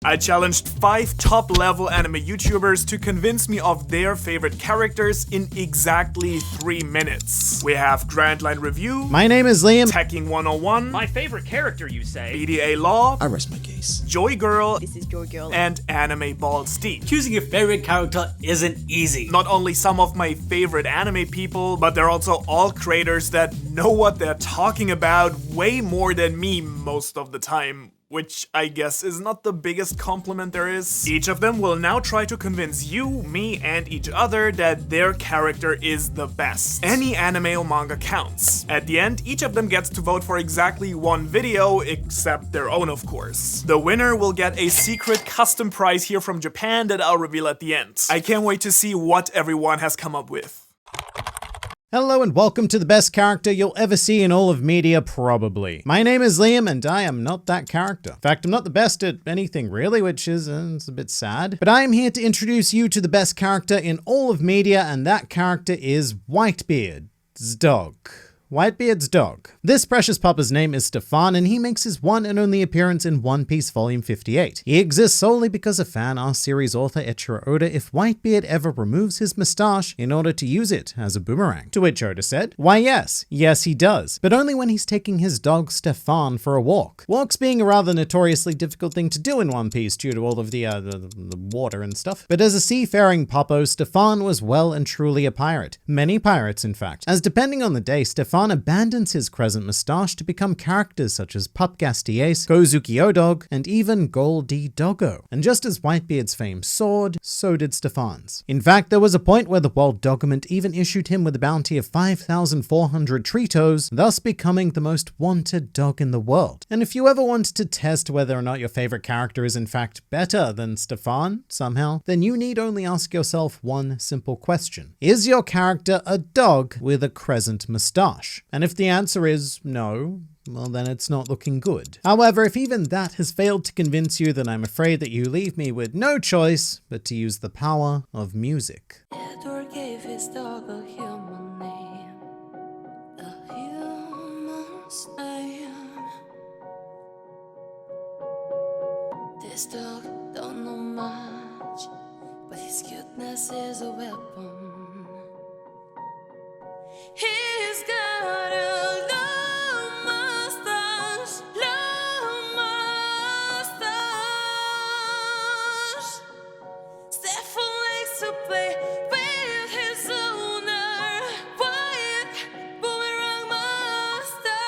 I challenged 5 top-level anime YouTubers to convince me of their favorite characters in exactly 3 minutes. We have Grand Line Review. My name is Liam. Teching 101. My favorite character, you say? BDA Law. I rest my case. Joy Girl. This is Joy Girl. And Anime Balls D. Choosing your favorite character isn't easy. Not only some of my favorite anime people, but they're also all creators that know what they're talking about way more than me most of the time. Which I guess is not the biggest compliment there is. Each of them will now try to convince you, me, and each other that their character is the best. Any anime or manga counts. At the end, each of them gets to vote for exactly one video, except their own of course. The winner will get a secret custom prize here from Japan that I'll reveal at the end. I can't wait to see what everyone has come up with. Hello and welcome to the best character you'll ever see in all of media, probably. My name is Liam and I am not that character. In fact, I'm not the best at anything really, which is it's a bit sad. But I am here to introduce you to the best character in all of media, and that character is Whitebeard's dog. Whitebeard's dog. This precious puppa's name is Stefan, and he makes his one and only appearance in One Piece Volume 58. He exists solely because a fan asked series author Eiichiro Oda if Whitebeard ever removes his moustache in order to use it as a boomerang. To which Oda said, why yes, he does, but only when he's taking his dog Stefan for a walk. Walks being a rather notoriously difficult thing to do in One Piece due to all of the water and stuff. But as a seafaring puppo, Stefan was well and truly a pirate. Many pirates, in fact, as depending on the day, Stefan abandons his crescent moustache to become characters such as Pup Gastiace, Gozuki Odog, and even Goldie Doggo. And just as Whitebeard's fame soared, so did Stefan's. In fact, there was a point where the world government even issued him with a bounty of 5,400 tritos, thus becoming the most wanted dog in the world. And if you ever want to test whether or not your favorite character is in fact better than Stefan, somehow, then you need only ask yourself one simple question. Is your character a dog with a crescent moustache? And if the answer is no, well then it's not looking good. However, if even that has failed to convince you, then I'm afraid that you leave me with no choice but to use the power of music. Edward gave his dog a human name, a human's name. This dog don't know much, but his cuteness is a weapon. He's got a long mustache, Stefan likes to play with his owner, white boomerang mustache.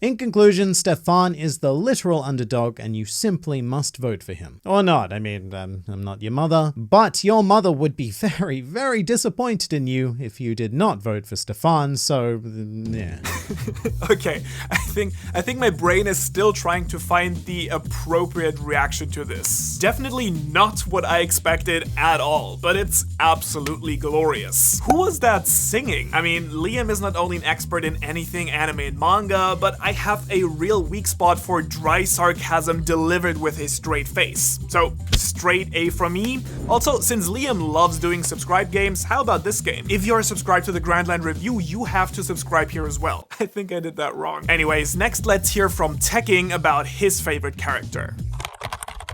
In conclusion, Stefan is the literal underdog and you simply must vote for him. Or not, I mean, I'm not your mother, but your mother would be very, very disappointed in you if you did not vote for Stefan, so yeah. Okay, I think my brain is still trying to find the appropriate reaction to this. Definitely not what I expected at all, but it's absolutely glorious. Who was that singing? I mean, Liam is not only an expert in anything anime and manga, but I have a real weak spot for dry sarcasm delivered with a straight face. So, straight A from me. Also, since Liam loves doing subscribe games, how about this game? If you're subscribed to the Grand Line Review, you have to subscribe here as well. I think I did that wrong. Anyways, next let's hear from Teching about his favorite character.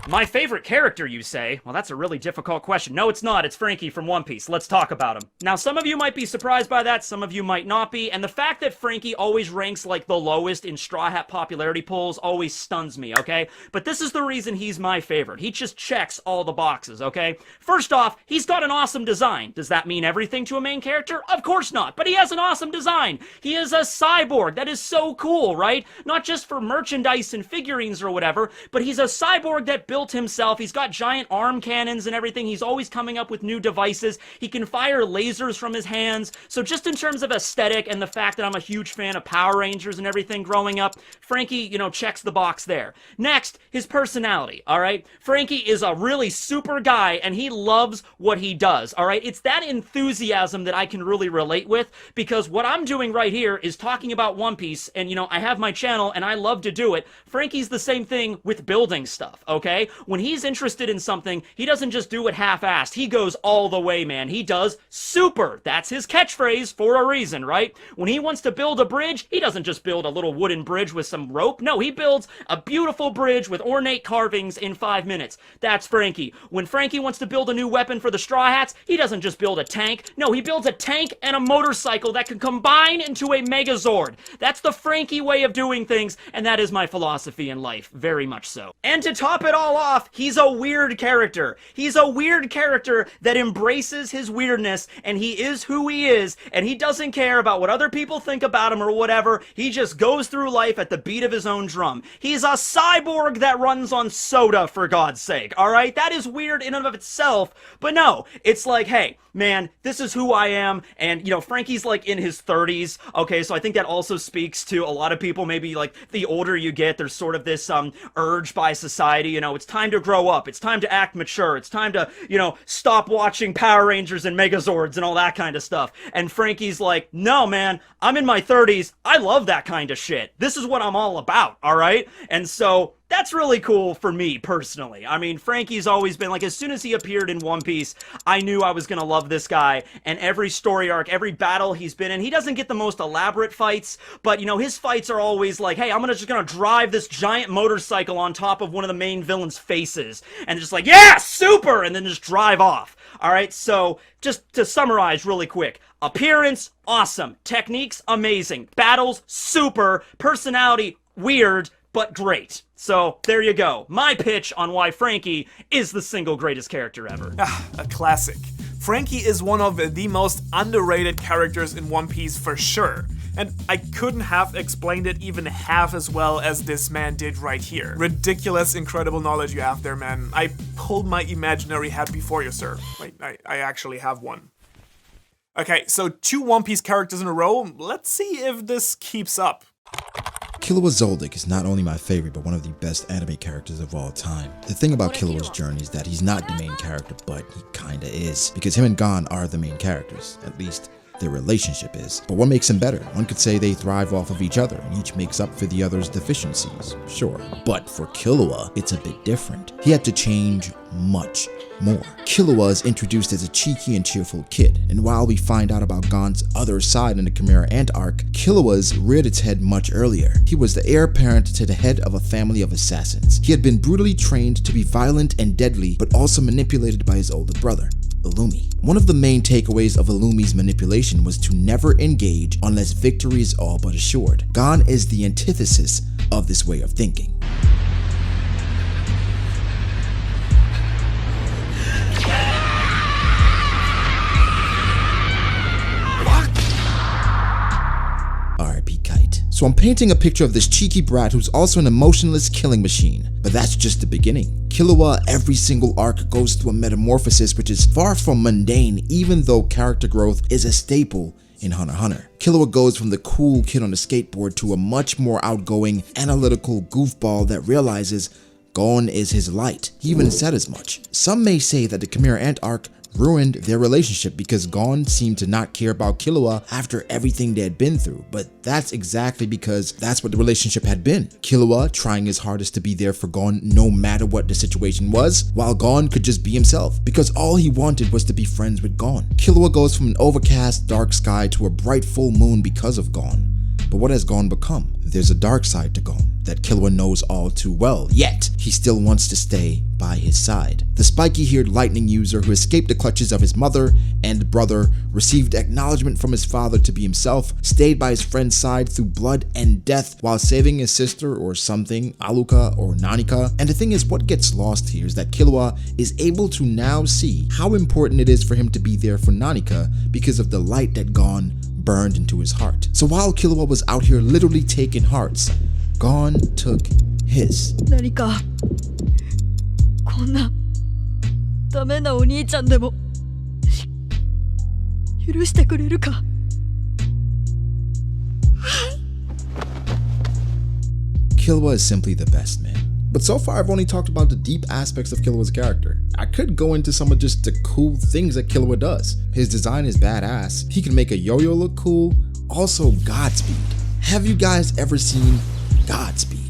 My favorite character, you say? Well, that's a really difficult question. No, it's not. It's Franky from One Piece. Let's talk about him. Now, some of you might be surprised by that, some of you might not be, and the fact that Franky always ranks like the lowest in Straw Hat popularity polls always stuns me, okay? But this is the reason he's my favorite. He just checks all the boxes, okay? First off, he's got an awesome design. Does that mean everything to a main character? Of course not, but he has an awesome design. He is a cyborg. That is so cool, right? Not just for merchandise and figurines or whatever, but he's a cyborg that builds built himself. He's got giant arm cannons and everything. He's always coming up with new devices. He can fire lasers from his hands. So just in terms of aesthetic and the fact that I'm a huge fan of Power Rangers and everything growing up, Franky, you know, checks the box there. Next, his personality, all right? Franky is a really super guy, and he loves what he does, all right? It's that enthusiasm that I can really relate with, because what I'm doing right here is talking about One Piece, and, you know, I have my channel, and I love to do it. Franky's the same thing with building stuff, okay? When he's interested in something, he doesn't just do it half-assed. He goes all the way, man. He does super. That's his catchphrase for a reason, right? When he wants to build a bridge, he doesn't just build a little wooden bridge with some rope. No, he builds a beautiful bridge with ornate carvings in 5 minutes. That's Franky. When Franky wants to build a new weapon for the Straw Hats, he doesn't just build a tank. No, he builds a tank and a motorcycle that can combine into a Megazord. That's the Franky way of doing things, and that is my philosophy in life, very much so. And to top it all off, he's a weird character. He's a weird character that embraces his weirdness, and he is who he is, and he doesn't care about what other people think about him or whatever. He just goes through life at the beat of his own drum. He's a cyborg that runs on soda, for God's sake, alright? That is weird in and of itself, but no, it's like, hey, man, this is who I am, and, you know, Franky's, like, in his 30s, okay, so I think that also speaks to a lot of people. Maybe, like, the older you get, there's sort of this, urge by society, you know, it's time to grow up, it's time to act mature, it's time to, you know, stop watching Power Rangers and Megazords and all that kind of stuff, and Franky's like, no, man, I'm in my 30s, I love that kind of shit, this is what I'm all about, alright? And so, that's really cool for me, personally. I mean, Franky's always been, like, as soon as he appeared in One Piece, I knew I was gonna love this guy, and every story arc, every battle he's been in, he doesn't get the most elaborate fights, but, you know, his fights are always like, hey, I'm just gonna drive this giant motorcycle on top of one of the main villain's faces, and just like, yeah, super, and then just drive off. Alright, so, just to summarize really quick, appearance, awesome, techniques, amazing, battles, super, personality, weird, but great. So, there you go. My pitch on why Franky is the single greatest character ever. A classic. Franky is one of the most underrated characters in One Piece for sure. And I couldn't have explained it even half as well as this man did right here. Ridiculous, incredible knowledge you have there, man. I pulled my imaginary hat before you, sir. Wait, I actually have one. Okay, so 2 One Piece characters in a row. Let's see if this keeps up. Killua Zoldyck is not only my favorite, but one of the best anime characters of all time. The thing about Killua's journey is that he's not the main character, but he kinda is. Because him and Gon are the main characters, at least their relationship is. But what makes them better? One could say they thrive off of each other, and each makes up for the other's deficiencies, sure. But for Killua, it's a bit different. He had to change much more. Killua is introduced as a cheeky and cheerful kid, and while we find out about Gon's other side in the Chimera Ant arc, Killua's reared its head much earlier. He was the heir apparent to the head of a family of assassins. He had been brutally trained to be violent and deadly, but also manipulated by his older brother, Illumi. One of the main takeaways of Illumi's manipulation was to never engage unless victory is all but assured. Gon is the antithesis of this way of thinking. So I'm painting a picture of this cheeky brat who's also an emotionless killing machine. But that's just the beginning. Killua, every single arc goes through a metamorphosis which is far from mundane, even though character growth is a staple in Hunter x Hunter. Killua goes from the cool kid on a skateboard to a much more outgoing, analytical goofball that realizes Gon is his light. He even said as much. Some may say that the Chimera Ant arc ruined their relationship because Gon seemed to not care about Killua after everything they had been through, but that's exactly because that's what the relationship had been. Killua trying his hardest to be there for Gon no matter what the situation was, while Gon could just be himself because all he wanted was to be friends with Gon. Killua goes from an overcast dark sky to a bright full moon because of Gon. But what has Gon become? There's a dark side to Gon that Killua knows all too well, yet he still wants to stay by his side. The spiky-haired lightning user who escaped the clutches of his mother and brother, received acknowledgement from his father to be himself, stayed by his friend's side through blood and death while saving his sister or something, Aluka or Nanika. And the thing is, what gets lost here is that Killua is able to now see how important it is for him to be there for Nanika because of the light that Gon burned into his heart. So while Killua was out here literally taking hearts, Gon took his. 何かこんなダメなお兄ちゃんでも許してくれるか。Killua is simply the best, man. But so far I've only talked about the deep aspects of Killua's character. I could go into some of just the cool things that Killua does. His design is badass, he can make a yo-yo look cool, also Godspeed. Have you guys ever seen Godspeed?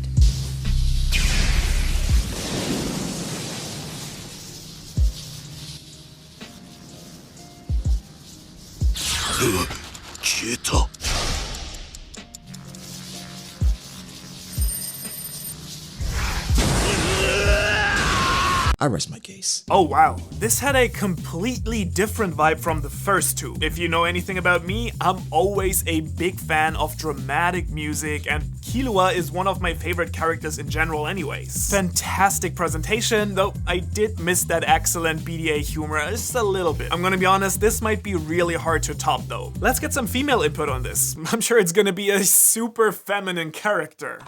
I rest my case. Oh wow, this had a completely different vibe from the first two. If you know anything about me, I'm always a big fan of dramatic music, and Killua is one of my favorite characters in general anyways. Fantastic presentation, though I did miss that excellent BDA humor just a little bit. I'm gonna be honest, this might be really hard to top though. Let's get some female input on this. I'm sure it's gonna be a super feminine character.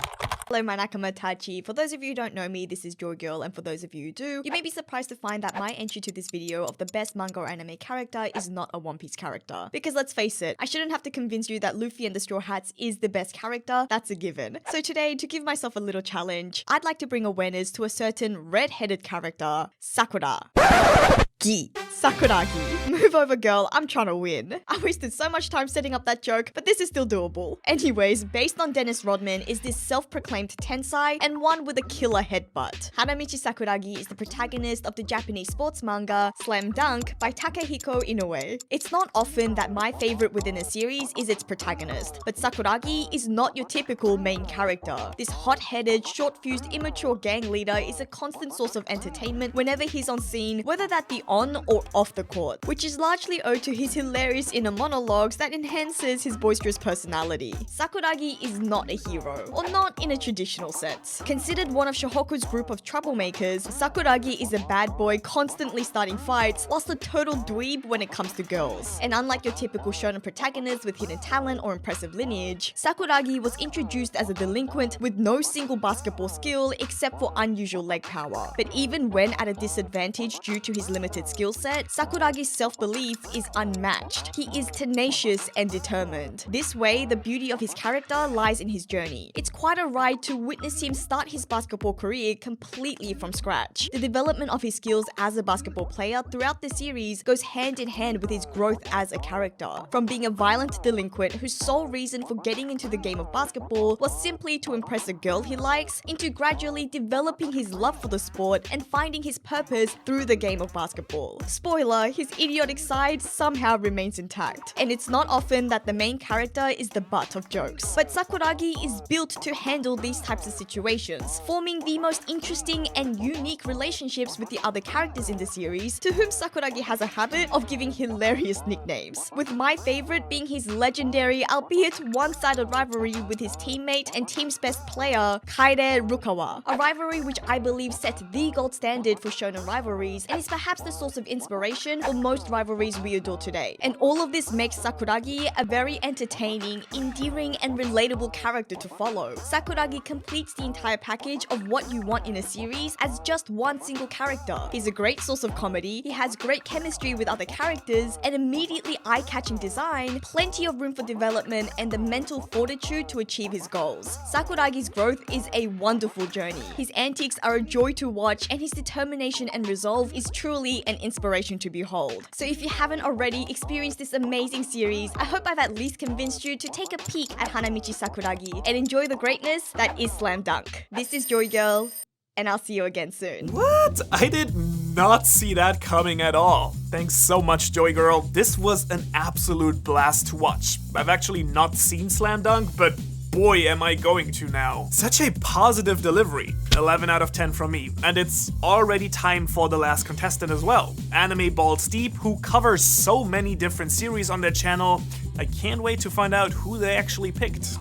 Hello, my nakama Tachi. For those of you who don't know me, this is Joy Girl, and for those of you who do, you may be surprised to find that my entry to this video of the best manga or anime character is not a One Piece character. Because let's face it, I shouldn't have to convince you that Luffy and the Straw Hats is the best character, that's a given. So today, to give myself a little challenge, I'd like to bring awareness to a certain red-headed character, Sakuragi. Sakuragi. Move over, girl, I'm trying to win. I wasted so much time setting up that joke, but this is still doable. Anyways, based on Dennis Rodman is this self-proclaimed tensai and one with a killer headbutt. Hanamichi Sakuragi is the protagonist of the Japanese sports manga Slam Dunk by Takehiko Inoue. It's not often that my favorite within a series is its protagonist, but Sakuragi is not your typical main character. This hot-headed, short-fused, immature gang leader is a constant source of entertainment whenever he's on scene, whether that be on or off the court, which is largely owed to his hilarious inner monologues that enhances his boisterous personality. Sakuragi is not a hero, or not in a traditional sense. Considered one of Shohoku's group of troublemakers, Sakuragi is a bad boy constantly starting fights, whilst a total dweeb when it comes to girls. And unlike your typical shonen protagonist with hidden talent or impressive lineage, Sakuragi was introduced as a delinquent with no single basketball skill except for unusual leg power. But even when at a disadvantage due to his limited skill set, Sakuragi's self-belief is unmatched. He is tenacious and determined. This way, the beauty of his character lies in his journey. It's quite a ride to witness him start his basketball career completely from scratch. The development of his skills as a basketball player throughout the series goes hand in hand with his growth as a character. From being a violent delinquent whose sole reason for getting into the game of basketball was simply to impress a girl he likes, into gradually developing his love for the sport and finding his purpose through the game of basketball. Spoiler, his idiotic side somehow remains intact. And it's not often that the main character is the butt of jokes. But Sakuragi is built to handle these types of situations, forming the most interesting and unique relationships with the other characters in the series, to whom Sakuragi has a habit of giving hilarious nicknames. With my favorite being his legendary, albeit one-sided rivalry with his teammate and team's best player, Kaede Rukawa. A rivalry which I believe set the gold standard for shonen rivalries and is perhaps the source of inspiration for most rivalries we adore today. And all of this makes Sakuragi a very entertaining, endearing, and relatable character to follow. Sakuragi completes the entire package of what you want in a series as just one single character. He's a great source of comedy, he has great chemistry with other characters, an immediately eye-catching design, plenty of room for development, and the mental fortitude to achieve his goals. Sakuragi's growth is a wonderful journey. His antics are a joy to watch, and his determination and resolve is truly an inspiration to behold. So if you haven't already experienced this amazing series, I hope I've at least convinced you to take a peek at Hanamichi Sakuragi and enjoy the greatness that is Slam Dunk. This is Joy Girl, and I'll see you again soon. What? I did not see that coming at all. Thanks so much, Joy Girl. This was an absolute blast to watch. I've actually not seen Slam Dunk, but boy am I going to now. Such a positive delivery. 11 out of 10 from me. And it's already time for the last contestant as well. Anime Balls Deep, who covers so many different series on their channel. I can't wait to find out who they actually picked.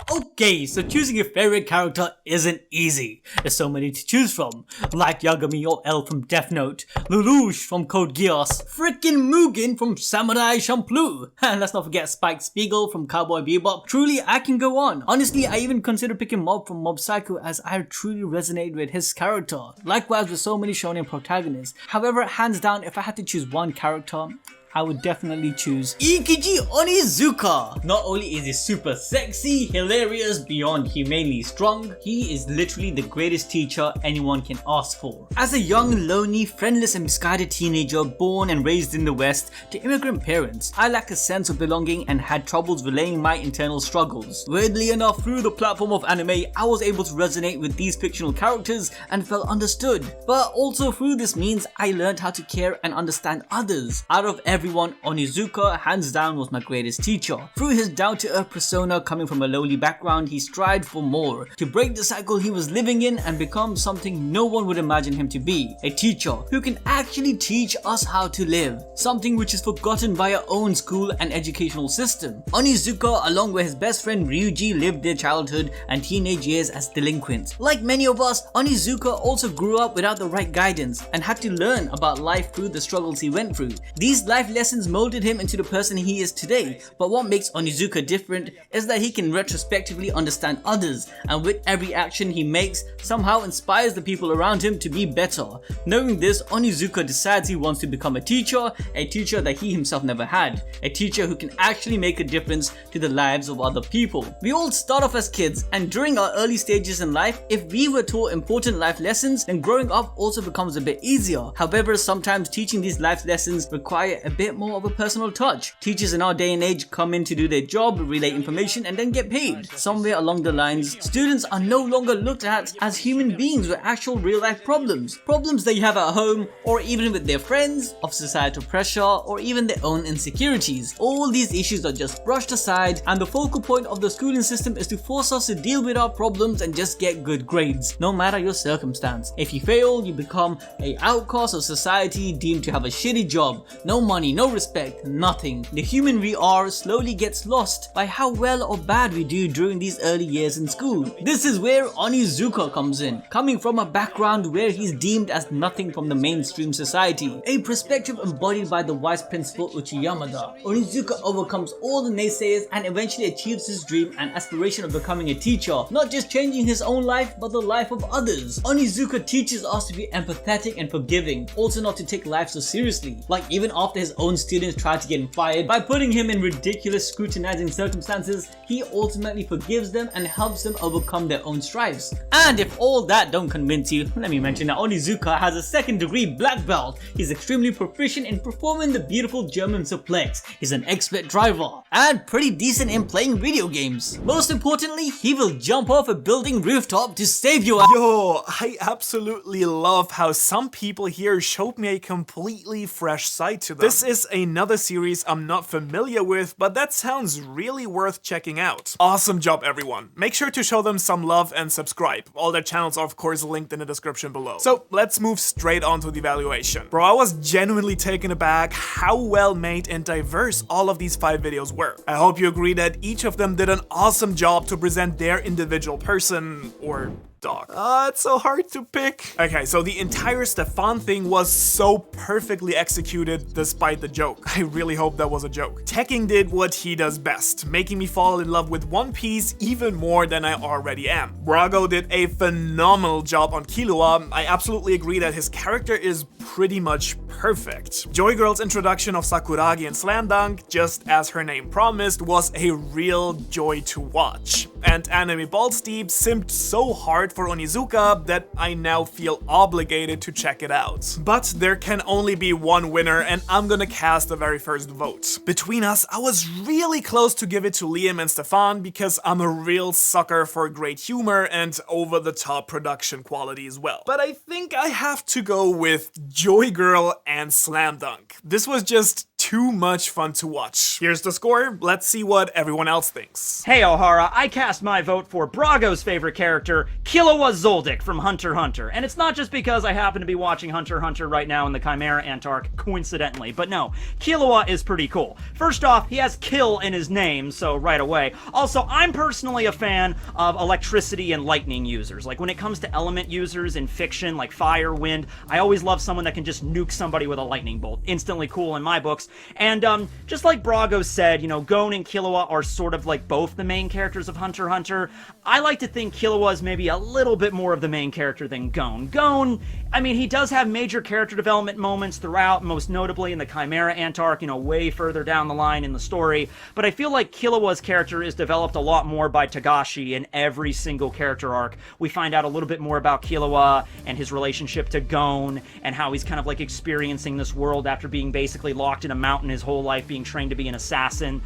Okay, so choosing a favorite character isn't easy. There's so many to choose from. Like Yagami or L from Death Note, Lelouch from Code Geass, frickin' Mugen from Samurai Champloo, and let's not forget Spike Spiegel from Cowboy Bebop. Truly, I can go on. Honestly, I even consider picking Mob from Mob Psycho as I truly resonate with his character. Likewise with so many shonen protagonists. However, hands down, if I had to choose one character, I would definitely choose Eikichi Onizuka. Not only is he super sexy, hilarious, beyond humanely strong, he is literally the greatest teacher anyone can ask for. As a young, lonely, friendless and misguided teenager born and raised in the West to immigrant parents, I lack a sense of belonging and had troubles relaying my internal struggles. Weirdly enough, through the platform of anime, I was able to resonate with these fictional characters and felt understood. But also through this means, I learned how to care and understand others. Out of everyone, Onizuka hands down was my greatest teacher. Through his down-to-earth persona coming from a lowly background, he strived for more, to break the cycle he was living in and become something no one would imagine him to be. A teacher who can actually teach us how to live, something which is forgotten by our own school and educational system. Onizuka, along with his best friend Ryuji, lived their childhood and teenage years as delinquents. Like many of us, Onizuka also grew up without the right guidance and had to learn about life through the struggles he went through. These life lessons molded him into the person he is today, but what makes Onizuka different is that he can retrospectively understand others, and with every action he makes, somehow inspires the people around him to be better. Knowing this, Onizuka decides he wants to become a teacher that he himself never had, a teacher who can actually make a difference to the lives of other people. We all start off as kids, and during our early stages in life, if we were taught important life lessons, then growing up also becomes a bit easier. However, sometimes teaching these life lessons require a bit more of a personal touch. Teachers in our day and age come in to do their job, relay information and then get paid. Somewhere along the lines, students are no longer looked at as human beings with actual real life problems. Problems that you have at home or even with their friends, of societal pressure or even their own insecurities. All these issues are just brushed aside, and the focal point of the schooling system is to force us to deal with our problems and just get good grades, no matter your circumstance. If you fail, you become an outcast of society, deemed to have a shitty job, no money, no respect, nothing. The human we are slowly gets lost by how well or bad we do during these early years in school. This is where Onizuka comes in, coming from a background where he's deemed as nothing from the mainstream society, a perspective embodied by the wise principal Uchiyamada. Onizuka overcomes all the naysayers and eventually achieves his dream and aspiration of becoming a teacher, not just changing his own life but the life of others. Onizuka teaches us to be empathetic and forgiving, also not to take life so seriously. Like even after his own students tried to get him fired by putting him in ridiculous scrutinizing circumstances, he ultimately forgives them and helps them overcome their own strifes. And if all that don't convince you, let me mention that Onizuka has a 2nd degree black belt. He's extremely proficient in performing the beautiful German suplex. He's an expert driver and pretty decent in playing video games. Most importantly, he will jump off a building rooftop to save you. Yo, I absolutely love how some people here showed me a completely fresh side to them. This is another series I'm not familiar with, but that sounds really worth checking out. Awesome job, everyone. Make sure to show them some love and subscribe. All their channels are of course linked in the description below. So let's move straight on to the evaluation. Bro, I was genuinely taken aback how well made and diverse all of these 5 videos were. I hope you agree that each of them did an awesome job to present their individual person or dog. It's so hard to pick. Okay, so the entire Stefan thing was so perfectly executed despite the joke. I really hope that was a joke. Tekking did what he does best, making me fall in love with One Piece even more than I already am. Brago did a phenomenal job on Killua. I absolutely agree that his character is pretty much perfect. Joy Girl's introduction of Sakuragi and Slam Dunk, just as her name promised, was a real joy to watch. And Anime Ballsteep simped so hard for Onizuka that I now feel obligated to check it out. But there can only be one winner, and I'm gonna cast the very first vote. Between us, I was really close to give it to Liam and Stefan because I'm a real sucker for great humor and over-the-top production quality as well. But I think I have to go with Joy Girl and Slam Dunk. This was just too much fun to watch. Here's the score. Let's see what everyone else thinks. Hey Ohara, I cast my vote for Brago's favorite character, Killua Zoldyck from Hunter x Hunter. And it's not just because I happen to be watching Hunter x Hunter right now in the 𝚬𝚘𝚗𝚒 arc, coincidentally, but no, Killua is pretty cool. First off, he has kill in his name, so right away. Also, I'm personally a fan of electricity and lightning users. Like when it comes to element users in fiction, like fire, wind, I always love someone that can just nuke somebody with a lightning bolt. Instantly cool in my books. And just like Brago said, you know, Gon and Killua are sort of like both the main characters of Hunter x Hunter. I like to think Killua is maybe a little bit more of the main character than Gon. Gon, I mean, he does have major character development moments throughout, most notably in the 𝚬𝚘𝚗𝚒 arc, you know, way further down the line in the story. But I feel like Killua's character is developed a lot more by Togashi in every single character arc. We find out a little bit more about Killua and his relationship to Gon and how he's kind of like experiencing this world after being basically locked in a mountain his whole life, being trained to be an assassin.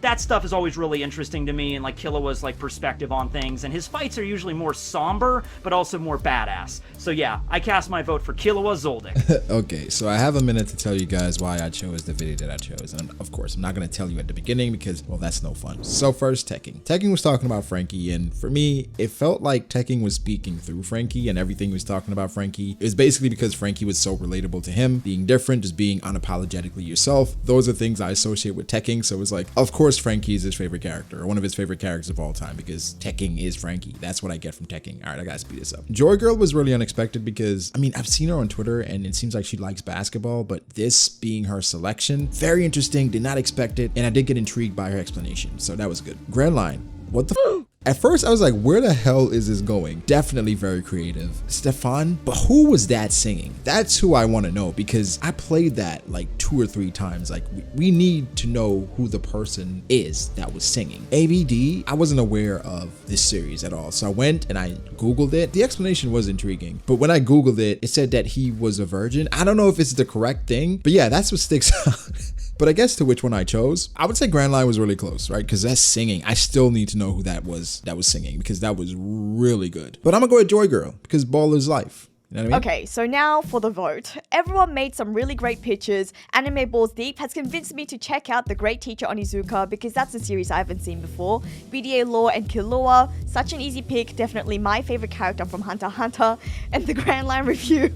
That stuff is always really interesting to me, and like Killua's like perspective on things, and his fights are usually more somber but also more badass. So yeah, I cast my vote for Killua Zoldyck. Okay, so I have a minute to tell you guys why I chose the video that I chose, and of course I'm not going to tell you at the beginning because, well, that's no fun. So first, 𝚑𝚑𝚗𝚒 was talking about Franky, and for me it felt like 𝚑𝚑𝚗𝚒 was speaking through Franky, and everything he was talking about Franky is basically because Franky was so relatable to him, being different, just being unapologetically yourself. Those are things I associate with 𝚑𝚑𝚗𝚒, so it's like, of course Franky is his favorite character, or one of his favorite characters of all time, because 𝚑𝚑𝚗𝚒 is Franky. That's what I get from 𝚑𝚑𝚗𝚒. All right, I gotta speed this up. Joy Girl was really unexpected because, I mean, I've seen her on Twitter and it seems like she likes basketball, but this being her selection, very interesting, did not expect it, and I did get intrigued by her explanation, so that was good. Grand Line, what the f? At first I was like, where the hell is this going? Definitely very creative. Stefan, but who was that singing? That's who I want to know, because I played that like 2 or 3 times. Like we need to know who the person is that was singing. ABD, I wasn't aware of this series at all. So I went and I Googled it. The explanation was intriguing, but when I Googled it, it said that he was a virgin. I don't know if it's the correct thing, but yeah, that's what sticks out. But I guess to which one I chose, I would say Grand Line was really close, right? Because that's singing. I still need to know who that was singing, because that was really good. But I'm gonna go with Joy Girl because Baller's life. You know what I mean? Okay, so now for the vote. Everyone made some really great pictures. Anime Balls Deep has convinced me to check out The Great Teacher Onizuka because that's a series I haven't seen before. BDA Law and Killua, such an easy pick, definitely my favorite character from Hunter x Hunter. And the Grand Line review.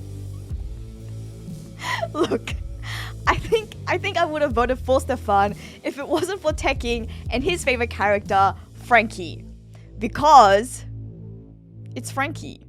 Look, I think I would have voted for Stefan if it wasn't for 𝚑𝚑𝚗𝚒 and his favorite character, Franky. Because it's Franky.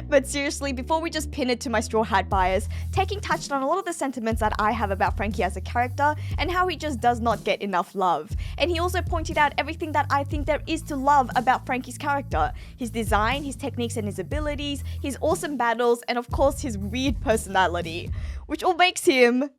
But seriously, before we just pin it to my straw hat bias, 𝚑𝚑𝚗𝚒 touched on a lot of the sentiments that I have about Franky as a character and how he just does not get enough love. And he also pointed out everything that I think there is to love about Franky's character. His design, his techniques and his abilities, his awesome battles, and of course his weird personality. Which all makes him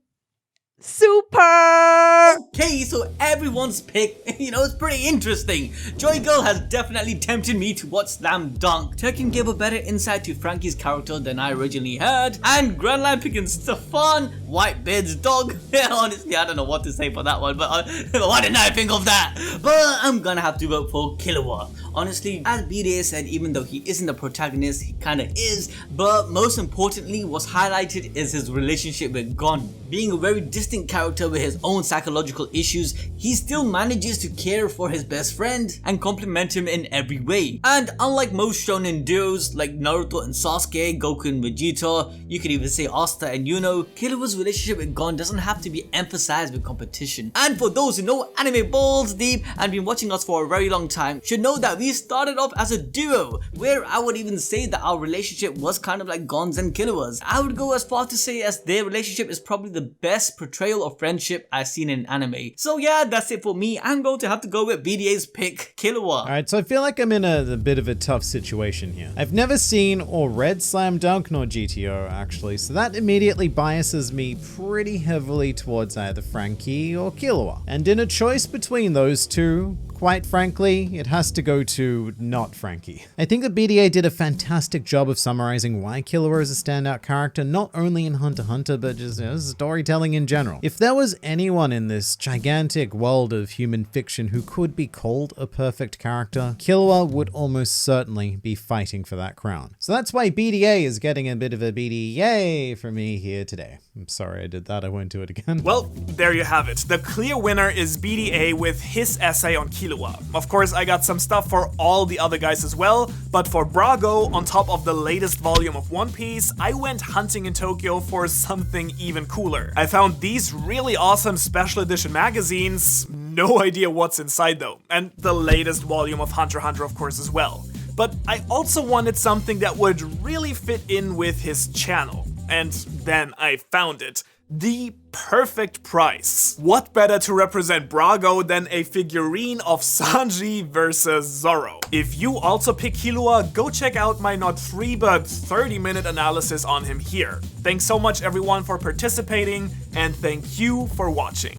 super! Okay, so everyone's pick, it's pretty interesting. Joy Girl has definitely tempted me to watch Slam Dunk. 𝚑𝚑𝚗𝚒 gave a better insight to Franky's character than I originally had. And Grand Line picking Stefan, Whitebeard's dog. Honestly, I don't know what to say for that one, but why didn't I think of that? But I'm gonna have to vote for Killua. Honestly, as BDA said, even though he isn't the protagonist, he kinda is. But most importantly, what's highlighted is his relationship with Gon. Being a very distant character with his own psychological issues, he still manages to care for his best friend and compliment him in every way. And unlike most shonen duos like Naruto and Sasuke, Goku and Vegeta, you could even say Asta and Yuno, Killua's relationship with Gon doesn't have to be emphasized with competition. And for those who know Anime Balls Deep and been watching us for a very long time, should know that we started off as a duo, where I would even say that our relationship was kind of like Gon's and Killua's. I would go as far to say as their relationship is probably the best portrayal of friendship I've seen in anime. So yeah, that's it for me. I'm going to have to go with BDA's pick, Killua. Alright, so I feel like I'm in a bit of a tough situation here. I've never seen or read Slam Dunk nor GTO actually, so that immediately biases me pretty heavily towards either Franky or Killua. And in a choice between those two, quite frankly, it has to go to not Franky. I think that BDA did a fantastic job of summarizing why Killua is a standout character, not only in Hunter x Hunter, but just storytelling in general. If there was anyone in this gigantic world of human fiction who could be called a perfect character, Killua would almost certainly be fighting for that crown. So that's why BDA is getting a bit of a BDA for me here today. I'm sorry I did that. I won't do it again. Well, there you have it. The clear winner is BDA with his essay on Killua. Of course, I got some stuff for all the other guys as well, but for Brago, on top of the latest volume of One Piece, I went hunting in Tokyo for something even cooler. I found these really awesome special edition magazines, no idea what's inside though, and the latest volume of Hunter x Hunter of course as well. But I also wanted something that would really fit in with his channel. And then I found it. The perfect price. What better to represent Brago than a figurine of Sanji versus Zoro? If you also pick Killua, go check out my not 3 but 30-minute analysis on him here. Thanks so much everyone for participating, and thank you for watching.